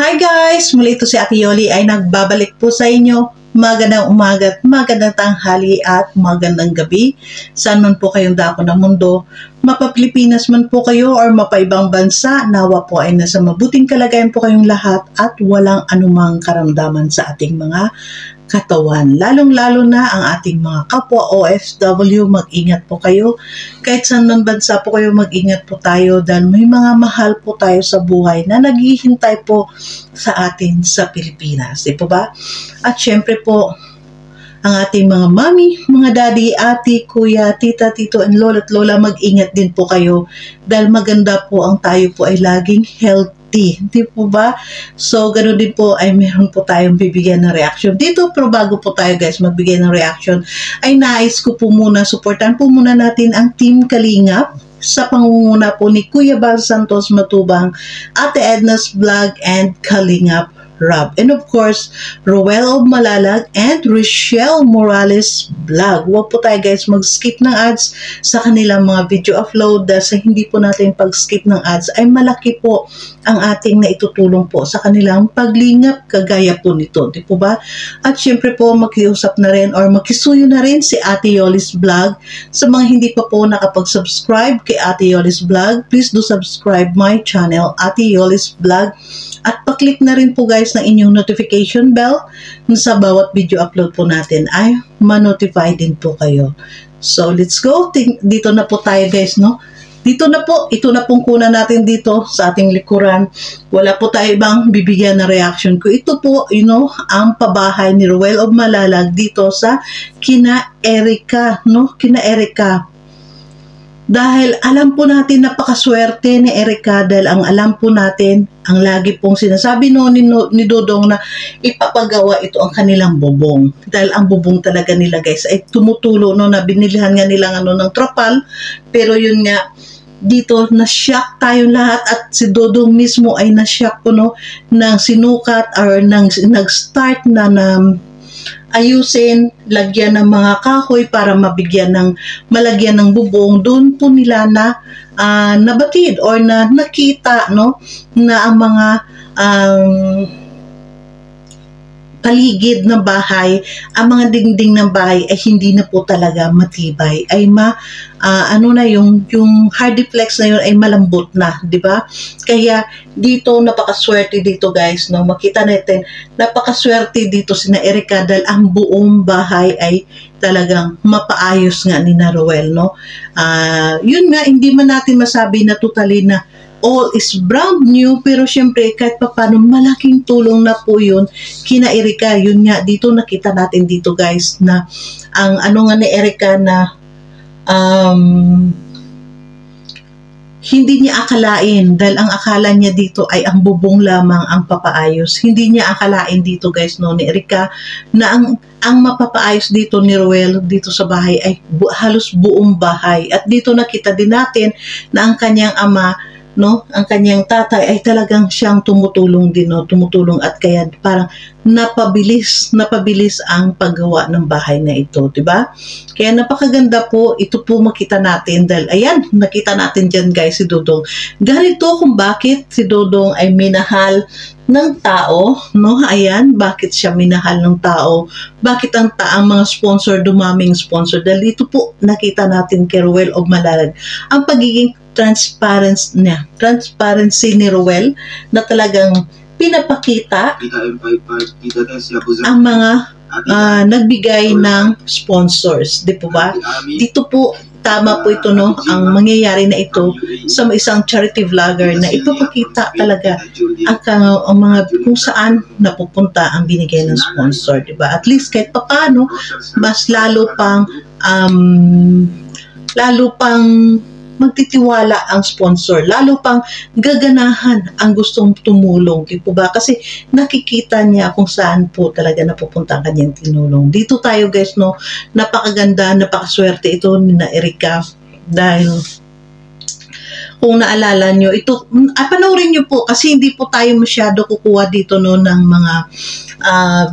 Hi guys! Muli ito si Ate Yoli ay nagbabalik po sa inyo. Magandang umaga at magandang tanghali at magandang gabi. Saan man po kayong dako ng mundo, mapa-Pilipinas man po kayo or mapaibang bansa, nawa po ay nasa mabuting kalagayan po kayong lahat at walang anumang karamdaman sa ating mga katawan. Lalong-lalo na ang ating mga kapwa OFW, mag-ingat po kayo. Kahit saan man bansa po kayo, mag-ingat po tayo dahil may mga mahal po tayo sa buhay na naghihintay po sa atin sa Pilipinas. Di po ba? At syempre po, ang ating mga mami, mga daddy, ate, kuya, tita, tito, and lola at lola, mag-ingat din po kayo dahil maganda po ang tayo po ay laging healthy. Hindi po ba? So, ganoon din po ay meron po tayong bibigyan ng reaction dito. Pero bago po tayo guys magbigay ng reaction, ay nais ko po muna, supportan po muna natin ang Team Kalingap sa pangunguna po ni Kuya Bal Santos Matubang, Ate Edna's Vlog, and Kalingap Rob. And of course, Roel of Malalag and Rochelle Morales Vlog. Huwag po tayo guys mag-skip ng ads sa kanilang mga video upload dahil sa hindi po natin pag-skip ng ads ay malaki po ang ating naitutulong po sa kanilang paglingap kagaya po nito. Di po ba? At syempre po makiusap na rin or makisuyo na rin si Ate Yoli's Vlog. Sa mga hindi pa po nakapag-subscribe kay Ate Yoli's Vlog, please do subscribe my channel, Ate Yoli's Vlog. At paklik na rin po guys ng inyong notification bell sa bawat video upload po natin ay ma-notify din po kayo. So let's go. Dito na po tayo guys, no? Dito na po, ito na pong kuna natin dito sa ating likuran. Wala po tayo ibang bibigyan na reaction ko. Ito po, ang pabahay ni Roel of Malalag dito sa kina Erica, no? Kina Erica. Dahil alam po natin napakaswerte ni Erica dahil ang alam po natin, ang lagi pong sinasabi ni Dodong na ipapagawa ito ang kanilang bubong. Dahil ang bubong talaga nila guys ay tumutulo na binilihan nga nilang ng trapal. Pero yun nga, dito na-shock tayo lahat at si Dodong mismo ay na-shock po ng sinukat or nag-start na ayusin, lagyan ng mga kahoy para malagyan ng bubong. Doon po nila na nabatid or na nakita na ang mga paligid ng bahay, ang mga dingding ng bahay ay hindi na po talaga matibay, ay yung hardiplex na yun ay malambot na, di ba? Kaya dito napakaswerte dito guys, makita natin napakaswerte dito sina Erica dahil ang buong bahay ay talagang mapaayos nga ni Roel, yun nga, hindi man natin masabi na totally na all is brand new, pero syempre kahit paano malaking tulong na po yun kina Erica. Yun nga, dito nakita natin dito guys na ang nga ni Erica na hindi niya akalain, dahil ang akala niya dito ay ang bubong lamang ang papaayos. Hindi niya akalain dito guys ni Erica na ang mapapaayos dito ni Roel dito sa bahay ay halos buong bahay. At dito nakita din natin na ang kanyang ama, ang kanyang tatay ay talagang siyang tumutulong din, tumutulong at kaya parang napabilis ang paggawa ng bahay na ito, di ba? Kaya napakaganda po, ito po makita natin dahil ayan, nakita natin dyan guys si Dodong. Ganito kung bakit si Dodong ay minahal ng tao, ayan, bakit siya minahal ng tao, bakit ang mga sponsor, dumaming sponsor, dahil ito po nakita natin kay Roel of Malalag, ang pagiging transparency ni Roel na talagang pinapakita ang mga nagbigay ng sponsors, di po ba? Dito po tama po ito, ang mangyayari na ito sa isang charity vlogger na ipapakita talaga ang mga kung saan napupunta ang binigay ng sponsor, di ba? At least kahit paano mas lalo pang magtitiwala ang sponsor, lalo pang gaganahan ang gustong tumulong, di po ba? Kasi nakikita niya kung saan po talaga napupunta ang kanyang tinulong. Dito tayo guys, napakaganda, napakaswerte ito ni Erica dahil kung naalala nyo, ito, panoorin nyo po kasi hindi po tayo masyado kukuha dito no ng mga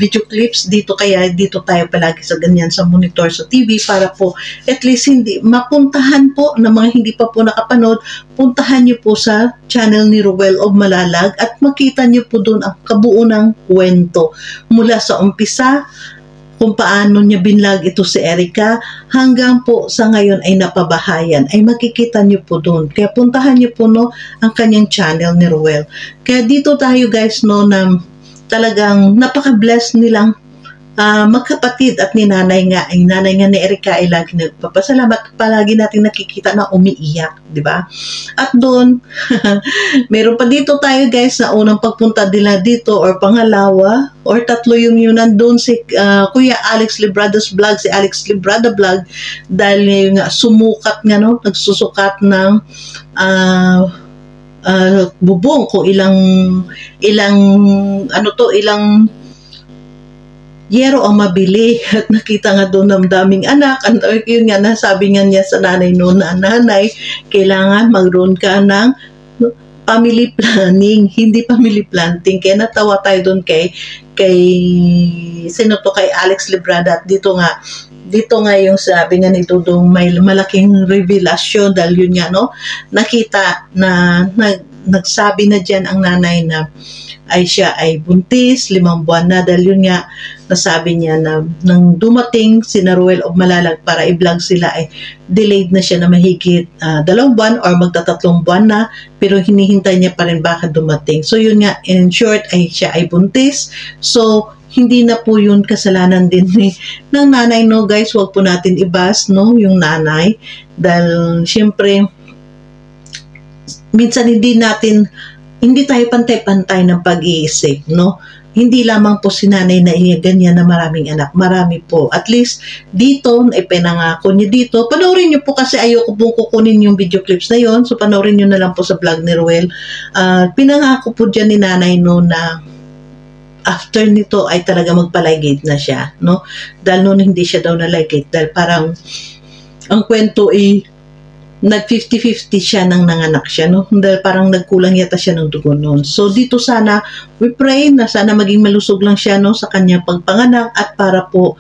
video clips dito, kaya dito tayo palagi sa ganyan sa monitor sa TV para po at least hindi mapuntahan po ng mga hindi pa po nakapanood, puntahan nyo po sa channel ni Ruel of Malalag at makita nyo po doon ang kabuo ng kwento mula sa umpisa kung paano niya binlag ito si Erica hanggang po sa ngayon ay napabahayan, ay makikita niyo po doon. Kaya puntahan niyo po no ang kanyang channel ni Ruel. Kaya dito tayo guys no na talagang napaka-bless nilang magkapatid at ni nanay nga ni Erica ay lagi nagpapasalamat, palagi natin nakikita na umiiyak, di ba? At doon meron pa dito tayo guys na unang pagpunta nila dito or pangalawa or tatlo yung nandun si Kuya Alex Librada's vlog, si Alex Librada vlog, dahil nga sumukat nga no, nagsusukat ng bubong kung ilang yero ang mabili at nakita nga doon ng daming anak. Yun nga, nasabi nga niya sa nanay noon na nanay, kailangan magroon ka ng family planning, hindi family planting. Kaya natawa tayo doon kay sino to, kay Alex Librada. At dito nga yung sabi nga ni Dudong may malaking revelasyon dahil yun nga no, nakita na nagsabi na dyan ang nanay na siya ay buntis, 5 buwan na, dahil yun nga nasabi niya na nang dumating si Ruel of Malalag para i-vlog sila ay delayed na siya na mahigit 2 buwan or magta-3 buwan na, pero hinihintay niya pa rin baka dumating. So yun nga, in short ay siya ay buntis. So hindi na po yun kasalanan din ng nanay no guys, wag po natin ibas no yung nanay dahil syempre minsan hindi tayo pantay-pantay ng pag-iisip, no? Hindi lamang po si nanay na ganyan na maraming anak. Marami po. At least, dito, ipinangako niyo dito. Panoorin niyo po kasi ayoko pong kukunin yung video clips na yon. So, panoorin niyo na lang po sa vlog ni Ruel. Pinangako po dyan ni nanay no na after nito ay talaga magpalaygate na siya, no? Dahil noon hindi siya daw nalaygate. Dahil parang ang kwento ay nag 50-50 siya nang nanganak siya, no? Dahil parang nagkulang yata siya ng dugo noon. So dito sana we pray na sana maging malusog lang siya no sa kanyang pagpanganak at para po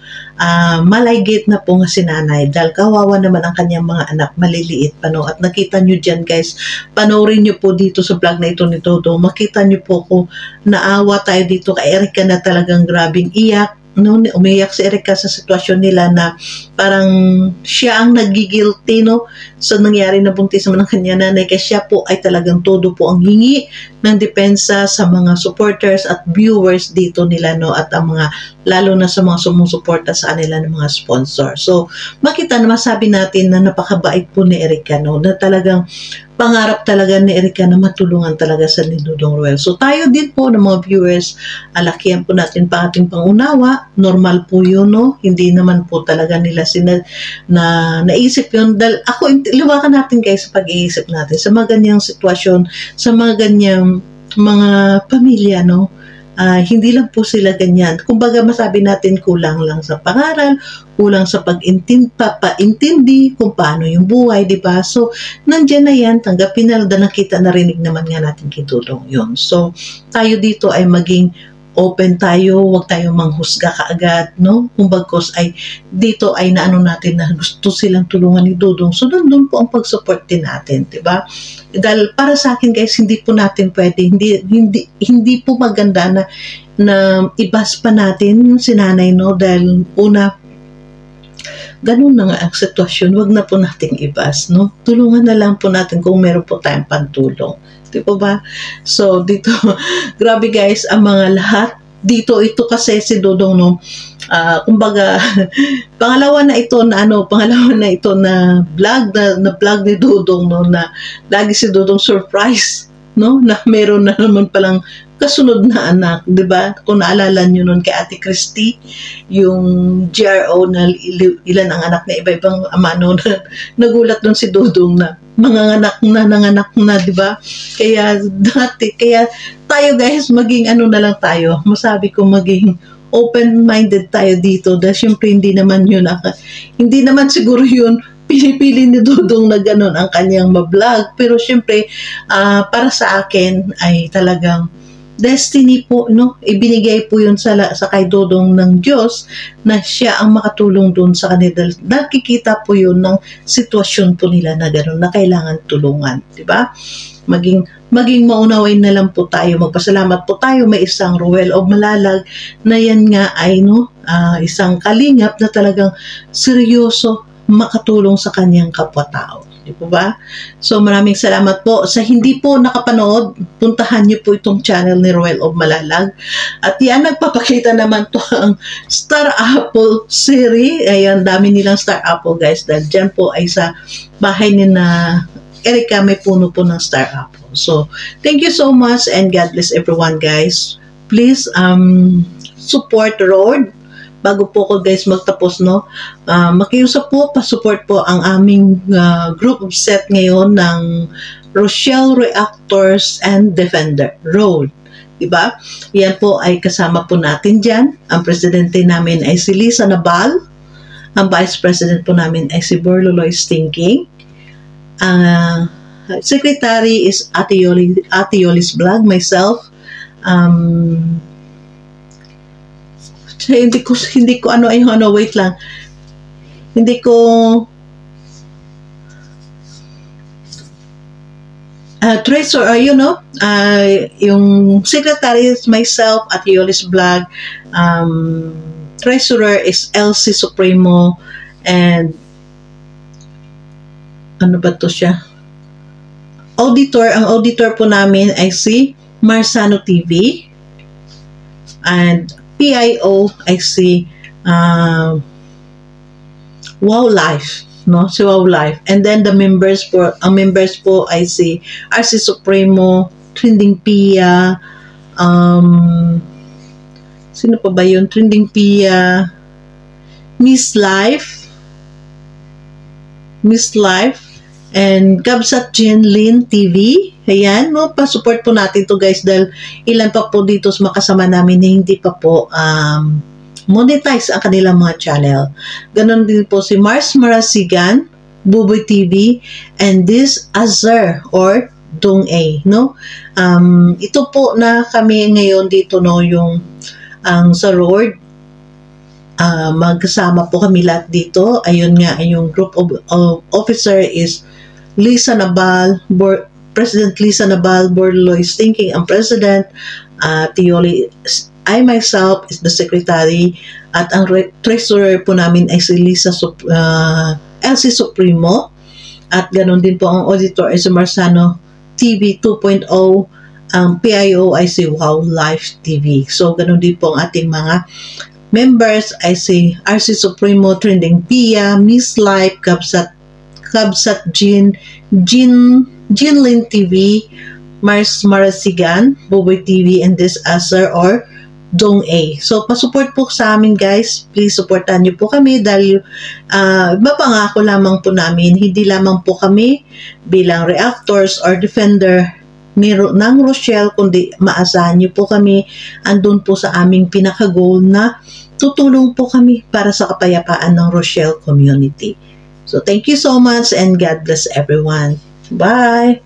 malaygate na po nga si nanay dahil kawawa naman ang kanyang mga anak, maliliit pa no. At nakita nyo dyan guys, panoorin nyo po dito sa vlog na ito ni Todo, makita nyo po kung naawa tayo dito kay Erica na talagang grabing iyak. No, umiyak si Erica sa sitwasyon nila na parang siya ang nagigilty no sa nangyari na buntis naman ng kanya nanay, kasi siya po ay talagang todo po ang hingi ng depensa sa mga supporters at viewers dito nila no, at ang mga lalo na sa mga sumusuporta sa kanila ng mga sponsor. So makita na masabi natin na napakabait po ni Erica no, na talagang pangarap talaga ni Erica na matulungan talaga sa ni Dudong Ruel. So tayo din po ng mga viewers, alakihan po natin pa ating pangunawa. Normal po yun, no? Hindi naman po talaga nila naisip yun. Dahil ako, liwakan natin guys sa pag-iisip natin sa mga ganyang sitwasyon, sa mga ganyang mga pamilya, no? Hindi lang po sila ganyan. Kumbaga masabi natin kulang lang sa pangaral, kulang sa papaintindi kung paano yung buhay, di ba? So, nandiyan na yan, tanggapin na, nakita, narinig naman nga natin kitulong yun. So, tayo dito ay maging open tayo, huwag tayo manghusga kaagad, no? Kung bagkos ay dito ay naano natin na gusto silang tulungan ni Dudong. So, doon po ang pag-support din natin, di ba? Dahil para sa akin guys, hindi po natin pwede, hindi po maganda na ibas pa natin yung sinanay, no? Dahil una, ganun na nga ang sitwasyon, wag na po nating ibas, no? Tulungan na lang po natin kung meron po tayong pantulong. Di po ba? So, dito, grabe guys, ang mga lahat, dito, ito kasi si Dudong, no? Kumbaga, pangalawa na ito na vlog ni Dudong, no? Na lagi si Dudong surprise, no? Na meron na naman palang kasunod na anak, di ba? Kung naalala nyo nun kay Ate Christy, yung GRO na ilan ang anak na iba-ibang ama no, nagulat nun si Dudong na nanganak na, di ba? Kaya tayo guys, maging ano na lang tayo, masabi ko maging open-minded tayo dito dahil syempre hindi naman siguro yun pinipili ni Dudong na ganun ang kanyang ma-vlog. Pero syempre, para sa akin ay talagang destiny po, no? Ibinigay po yun sa kay Dudong ng Diyos na siya ang makatulong doon sa kanila. Nakikita po yun ng sitwasyon po nila na gano'n, na kailangan tulungan, di ba? Maging maunawain na lang po tayo, magpasalamat po tayo, may isang Ruel of Malalag na yan nga ay isang kalingap na talagang seryoso makatulong sa kanyang kapwa-tao. Di po ba? So maraming salamat po. Sa hindi po nakapanood, puntahan niyo po itong channel ni Ruel of Malalag. At yan, nagpapakita naman to ang Star Apple series. Ayan, dami nilang Star Apple guys. Dahil dyan po ay sa bahay ni na Erica, may puno po ng Star Apple. So, thank you so much and God bless everyone guys. Please support Road. Bago po ko guys magtapos, no, makiusap po, pa-support po ang aming group of set ngayon ng Rochelle Reactors and Defender Road. Diba? Yan po ay kasama po natin dyan. Ang presidente namin ay si Lisa Nabal. Ang vice president po namin ay si Borloloy Stinking. Secretary is Ate Yoli's Vlog, myself. Hindi ko wait lang. Hindi ko treasure, yung secretary is myself at Yoli's Vlog. Treasurer is Elsie Supremo, and ano ba to siya? Auditor, ang auditor po namin ay si Marsano TV, and PIO ay si Wow Life, no? Si Wow Life. And then the members po ay si RC Supremo, Trending Pia, sino pa ba yun? Trending Pia, Miss Life, and Gabsat Jenlyn TV. Ayan, no, pa-support po natin to guys dahil ilan pa po dito sa makasama namin na hindi pa po monetize ang kanilang mga channel. Ganon din po si Mars Marasigan, Buboy TV, and this Azar or Dong A, no? Ito po na kami ngayon dito, no, yung sa Lord, magkasama po kami lahat dito. Ayun nga, yung group of officer is Lisa Nabal, President Lisa Nabal, Borloy Stinking ang president, Tioli, I myself is the secretary, at ang treasurer po namin ay si Elsie Supremo, at ganoon din po ang auditor ay si Marsano TV 2.0, ang PIO ay si Wow Life TV. So ganoon din po ang ating mga members ay si RC Supremo, Trending Pia, Miss Life, Kabsat Jinlyn TV, Mars Marasigan, Buboy TV, and this Azar or Dong A. So, pasupport po sa amin guys. Please supportan niyo po kami dahil mapangako lamang po namin, hindi lamang po kami bilang reactors or defender ng Rochelle, kundi maasahan niyo po kami. Andun po sa aming pinaka-goal na tutulong po kami para sa kapayapaan ng Rochelle community. So, thank you so much and God bless everyone. Bye!